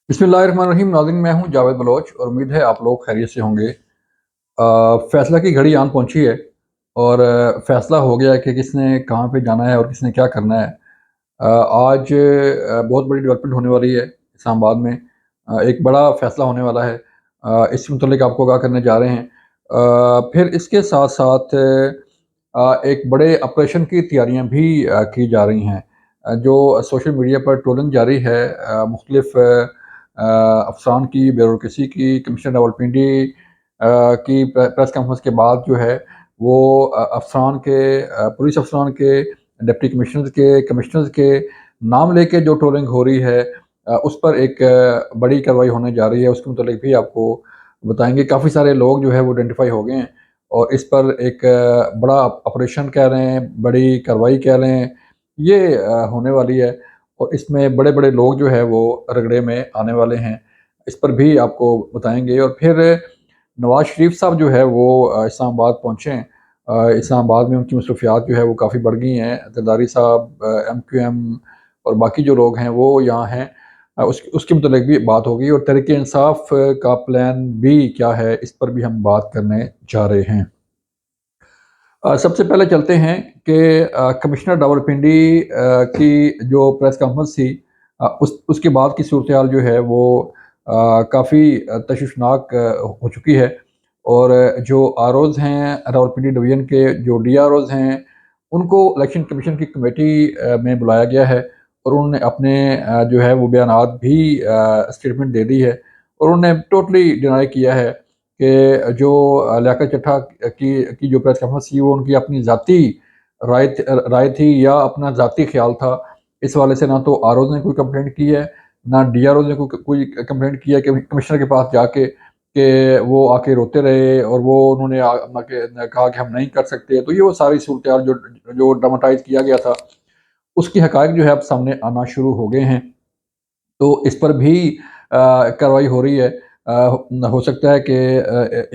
बिस्मिल्लाहिर्रहमानिर्रहीम। नाज़रीन, मैं हूं जावेद बलोच और उम्मीद है आप लोग खैरियत से होंगे। फ़ैसला की घड़ी आन पहुंची है और फ़ैसला हो गया है कि किसने कहां पे जाना है और किसने क्या करना है। आज बहुत बड़ी डेवलपमेंट होने वाली है इस्लामाबाद में। एक बड़ा फ़ैसला होने वाला है। इस मुतल्लिक़ आपको आगाह करने जा रहे हैं। फिर इसके साथ-साथ एक बड़े ऑपरेशन की तैयारियां भी की जा रही हैं। जो सोशल मीडिया पर ट्रोलिंग जारी है मुख्तलिफ़ अफ़सरान की, ब्यूरोक्रेसी की, कमिश्नर रावलपिंडी की प्रेस कॉन्फ्रेंस के बाद जो है वो अफ़सरान के पुलिस अफ़सरान के, डिप्टी कमिश्नर्स के नाम लेके जो ट्रोलिंग हो रही है उस पर एक बड़ी कार्रवाई होने जा रही है। उसके मुतालिक भी आपको बताएँगे। काफ़ी सारे लोग जो है वो आइडेंटिफ़ाई हो गए हैं और इस पर एक बड़ा ऑपरेशन कह रहे हैं, बड़ी कार्रवाई कह रहे हैं, ये होने वाली है और इसमें बड़े-बड़े लोग जो है वो रगड़े में आने वाले हैं। इस पर भी आपको बताएँगे और फिर नवाज़ शरीफ साहब जो है वो इस्लामाबाद पहुँचे हैं। इस्लामाबाद में उनकी मसरूफियात जो है वो काफ़ी बढ़ गई हैं। जरदारी साहब, एमक्यूएम और बाकी जो लोग हैं वो यहाँ हैं। उसके मुतालिक भी बात होगी और तहरीक-ए-इंसाफ का प्लान बी क्या है, इस पर भी हम बात करने जा रहे हैं। सबसे पहले चलते हैं कि कमिश्नर रावलपिंडी की जो प्रेस कॉन्फ्रेंस थी, उसके बाद की सूरत-ए-हाल जो है वो काफ़ी तशवीशनाक हो चुकी है और जो आरओज़ हैं रावलपिंडी डिवीज़न के, जो डीआरओज़ हैं, उनको इलेक्शन कमीशन की कमेटी में बुलाया गया है और उन्होंने अपने जो है वो बयानात भी स्टेटमेंट दे दी है और उन्होंने टोटली डिनाई किया है कि जो लियाकत चड्ढा की जो प्रेस कॉन्फ्रेंस थी वो उनकी अपनी ज़ाती राय थी या अपना ज़ाती ख़्याल था। इस हवाले से ना तो आरओज़ ने कोई कंप्लेंट की है, ना डीआरओ ने कोई कंप्लेंट की है कि कमिश्नर के पास जाके कि वो आके रोते रहे और वो उन्होंने कहा कि हम नहीं कर सकते। तो ये वो सारी सूरत-ए-हाल जो जो ड्रामाटाइज़ किया गया था, उसकी हक़ाइक़ जो है अब सामने आना शुरू हो गए हैं। तो इस पर भी कार्रवाई हो रही है। हो सकता है कि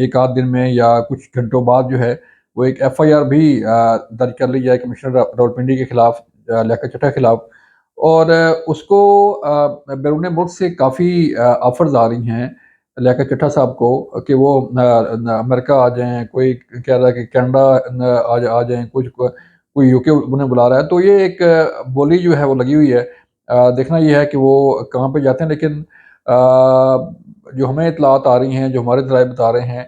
एक आध दिन में या कुछ घंटों बाद जो है वो एक एफआईआर भी दर्ज कर ली जाए कमिश्नर रावलपिंडी के खिलाफ, लियाकत चड्ढा के खिलाफ और उसको बैरून मुल्क से काफ़ी ऑफ़र्स आ रही हैं लियाकत चड्ढा साहब को कि वो अमेरिका आ जाएँ, कोई कह रहा है कि कनाडा आ जाएँ, कोई यूके उन्हें बुला रहा है। तो ये एक बोली जो है वो लगी हुई है। देखना ये है कि वो कहाँ पे जाते हैं, लेकिन जो हमें इत्तलात आ रही हैं, जो हमारे ज़राए बता रहे हैं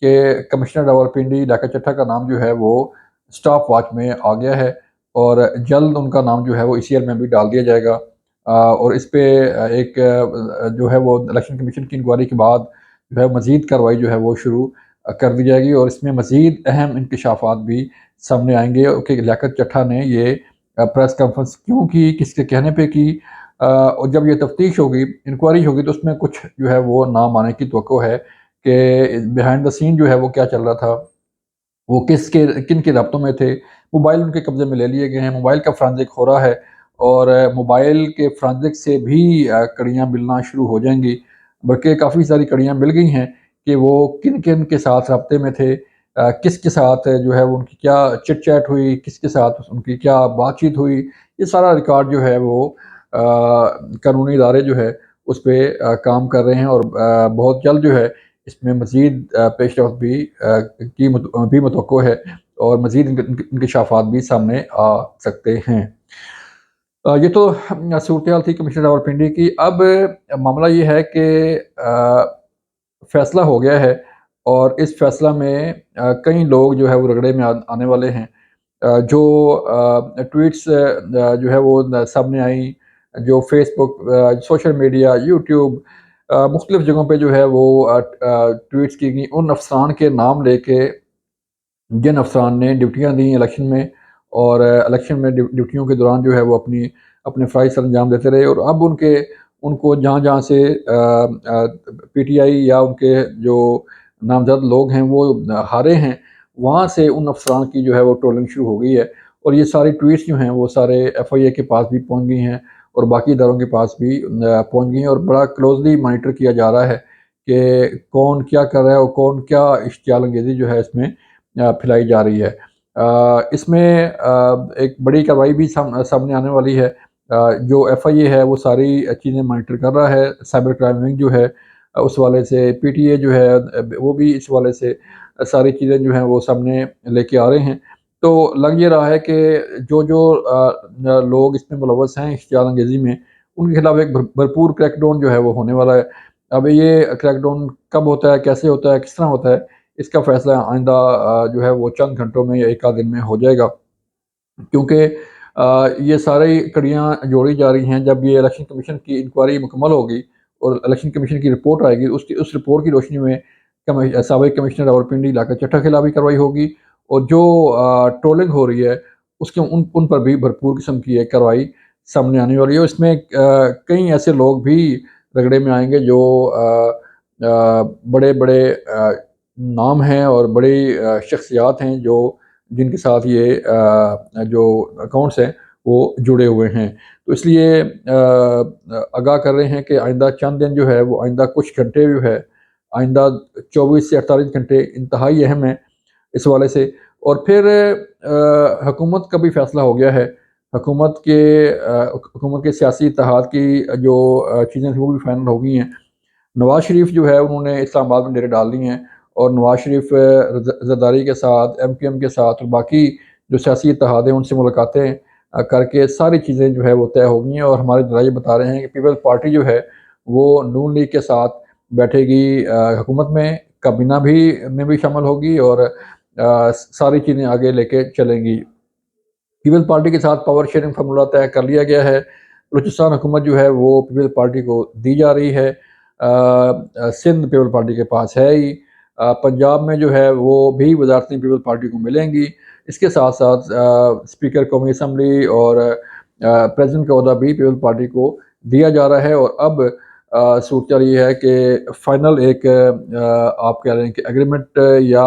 कि कमिश्नर रावलपिंडी लियाकत चड्ढा का नाम जो है वो स्टॉप वॉच में आ गया है और जल्द उनका नाम जो है वो ईसीएल में भी डाल दिया जाएगा। और इस पे एक जो है वो इलेक्शन कमीशन की इंक्वायरी के बाद जो है मज़ीद कार्रवाई जो है वो शुरू कर दी जाएगी और इसमें मज़ीद अहम इंकशाफात भी सामने आएँगे कि लियाकत चड्ढा ने ये प्रेस कॉन्फ्रेंस क्यों की, किसके कहने पे की। और जब ये तफ्तीश होगी, इंक्वायरी होगी तो उसमें कुछ जो है वो नाम आने की तवक्को है कि बिहाइंड द सीन जो है वो क्या चल रहा था, वो किन के रब्तों में थे। मोबाइल उनके कब्ज़े में ले लिए गए हैं, मोबाइल का फोरेंसिक हो रहा है और मोबाइल के फोरेंसिक से भी कड़ियाँ मिलना शुरू हो जाएँगी। बल्कि काफ़ी सारी कड़ियाँ मिल गई हैं कि वो किन-किन के साथ राब्ते में थे, किसके साथ जो है वो उनकी क्या चिट-चैट हुई, किसके साथ उनकी क्या बातचीत हुई, ये सारा रिकॉर्ड जो है वो कानूनी इदारे जो है उस पे काम कर रहे हैं और बहुत जल्द जो है इसमें मज़ीद पेशरफ्त भी मुतवक्को है और मज़ीद इंकशाफात भी सामने आ सकते हैं। ये तो सूरत-ए-हाल थी कमिश्नर रावलपिंडी की। अब मामला ये है कि फ़ैसला हो गया है और इस फ़ैसला में कई लोग जो है वो रगड़े में आने वाले हैं। जो ट्वीट्स जो है वो सामने आई, जो फ़ेसबुक, सोशल मीडिया, यूट्यूब, मुख्तलिफ़ जगहों पे जो है वो ट्वीट्स की गई उन अफ़सरान के नाम लेके जिन अफ़सरान ने ड्यूटियाँ दी इलेक्शन में और इलेक्शन में ड्यूटियों के दौरान जो है वो अपने फ़राइज़ सरअंजाम देते रहे और अब उनको जहाँ-जहाँ से पीटीआई या उनके जो नामज़द लोग हैं वो हारे हैं, वहाँ से उन अफ़सरान की जो है वो ट्रोलिंग शुरू हो गई है और ये सारी ट्वीट्स जो हैं वो सारे एफआईए के पास भी पहुँच गई हैं और बाकी इदारों के पास भी पहुँच गई हैं और बड़ा क्लोज़ली मॉनिटर किया जा रहा है कि कौन क्या कर रहा है और कौन क्या इश्तियाल अंगेज़ी जो है इसमें फैलाई जा रही है। इसमें एक बड़ी कार्रवाई भी सामने आने वाली है جو ایف آئی اے ہے وہ ساری چیزیں مانیٹر کر رہا ہے، سائبر کرائم ونگ جو ہے اس والے سے، پی ٹی اے جو ہے وہ بھی اس والے سے ساری چیزیں جو ہیں وہ سامنے لے کے آ رہے ہیں۔ تو لگ یہ رہا ہے کہ جو لوگ اس میں ملوث ہیں اشتعال انگیزی میں، ان کے خلاف ایک بھرپور کریک ڈاؤن جو ہے وہ ہونے والا ہے۔ اب یہ کریک ڈاؤن کب ہوتا ہے، کیسے ہوتا ہے، کس طرح ہوتا ہے، اس کا فیصلہ آئندہ جو ہے وہ چند گھنٹوں میں یا ایک آدھ دن میں ہو جائے گا، کیونکہ یہ ساری کڑیاں جوڑی جا رہی ہیں۔ جب یہ الیکشن کمیشن کی انکوائری مکمل ہوگی اور الیکشن کمیشن کی رپورٹ آئے گی، اس رپورٹ کی روشنی میں سابق کمشنر راولپنڈی علاقہ چٹھا خلاف بھی کارروائی ہوگی، اور جو ٹرولنگ ہو رہی ہے اس کے ان پر بھی بھرپور قسم کی ایک کارروائی سامنے آنے والی ہے۔ اس میں کئی ایسے لوگ بھی رگڑے میں آئیں گے جو بڑے بڑے نام ہیں اور بڑی شخصیات ہیں جن کے ساتھ یہ جو اکاؤنٹس ہیں وہ جڑے ہوئے ہیں۔ تو اس لیے آگاہ کر رہے ہیں کہ آئندہ چند دن جو ہے وہ، آئندہ کچھ گھنٹے جو ہے، آئندہ 24 سے 48 گھنٹے انتہائی اہم ہیں اس والے سے۔ اور پھر حکومت کا بھی فیصلہ ہو گیا ہے۔ حکومت کے سیاسی اتحاد کی جو چیزیں تھیں وہ بھی فائنل ہو گئی ہیں۔ نواز شریف جو ہے انہوں نے اسلام آباد میں ڈیرے ڈال دی ہیں، اور نواز شریف زرداری کے ساتھ، ایم کیو ایم کے ساتھ اور باقی جو سیاسی اتحاد ہیں ان سے ملاقاتیں کر کے ساری چیزیں جو ہے وہ طے ہو گئی ہیں، اور ہمارے ذرائع بتا رہے ہیں کہ پیپلز پارٹی جو ہے وہ نون لیگ کے ساتھ بیٹھے گی حکومت میں، کابینہ میں بھی شامل ہوگی، اور ساری چیزیں آگے لے کے چلیں گی۔ پیپلز پارٹی کے ساتھ پاور شیئرنگ فارمولہ طے کر لیا گیا ہے۔ بلوچستان حکومت جو ہے وہ پیپلز پارٹی کو دی جا رہی ہے، سندھ پیپل پارٹی کے پاس ہے ہی، پنجاب میں جو ہے وہ بھی وزارتیں پیپل پارٹی کو ملیں گی۔ اس کے ساتھ ساتھ اسپیکر قومی اسمبلی اور پریزیڈنٹ کا عہدہ بھی پیپل پارٹی کو دیا جا رہا ہے۔ اور اب صورتحال یہ ہے کہ فائنل ایک آپ کہہ رہے ہیں کہ ایگریمنٹ یا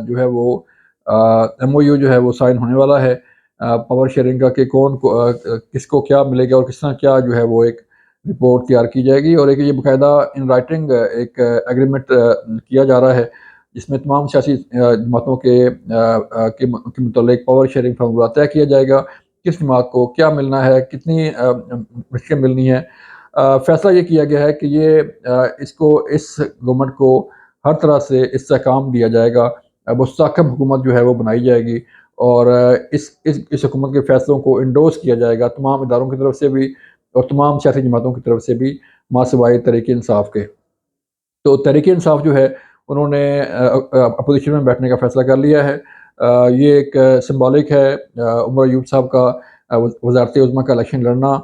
جو ہے وہ ایم او یو جو ہے وہ سائن ہونے والا ہے پاور شیئرنگ کا، کہ کون کس کو کیا ملے گا اور کس طرح کیا جو ہے وہ ایک رپورٹ تیار کی جائے گی، اور ایک یہ باقاعدہ ان رائٹنگ ایک ایگریمنٹ کیا جا رہا ہے جس میں تمام سیاسی جماعتوں کے متعلق پاور شیئرنگ فارمولہ طے کیا جائے گا، کس جماعت کو کیا ملنا ہے، کتنی رشوت ملنی ہے۔ فیصلہ یہ کیا گیا ہے کہ اس گورنمنٹ کو ہر طرح سے استحکام دیا جائے گا، مستحکم حکومت جو ہے وہ بنائی جائے گی، اور اس حکومت کے فیصلوں کو انڈورس کیا جائے گا تمام اداروں کی طرف سے بھی اور تمام سیاسی جماعتوں کی طرف سے بھی، ماسوائے تحریک انصاف کے۔ تو تحریک انصاف جو ہے انہوں نے اپوزیشن میں بیٹھنے کا فیصلہ کر لیا ہے۔ یہ ایک سمبولک ہے عمر ایوب صاحب کا وزارت عظمیٰ کا الیکشن لڑنا۔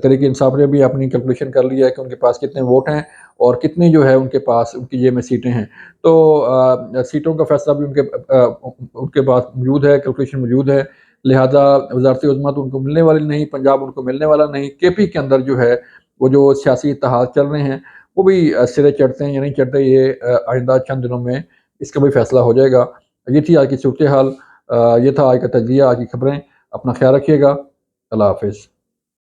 تحریک انصاف نے بھی اپنی کیلکولیشن کر لی ہے کہ ان کے پاس کتنے ووٹ ہیں اور کتنی جو ہے ان کے پاس ان کی جیب میں سیٹیں ہیں۔ تو سیٹوں کا فیصلہ بھی ان کے پاس موجود ہے، کیلکولیشن موجود ہے، لہذا وزارت عظمیٰ تو ان کو ملنے والی نہیں، پنجاب ان کو ملنے والا نہیں۔ کے پی کے اندر جو ہے وہ جو سیاسی اتحاد چل رہے ہیں وہ بھی سرے چڑھتے ہیں یا نہیں چڑھتے، یہ آئندہ چند دنوں میں اس کا بھی فیصلہ ہو جائے گا۔ یہ تھی آج کی صورتحال، یہ تھا آج کا تجزیہ، آج کی خبریں۔ اپنا خیال رکھیے گا، اللہ حافظ۔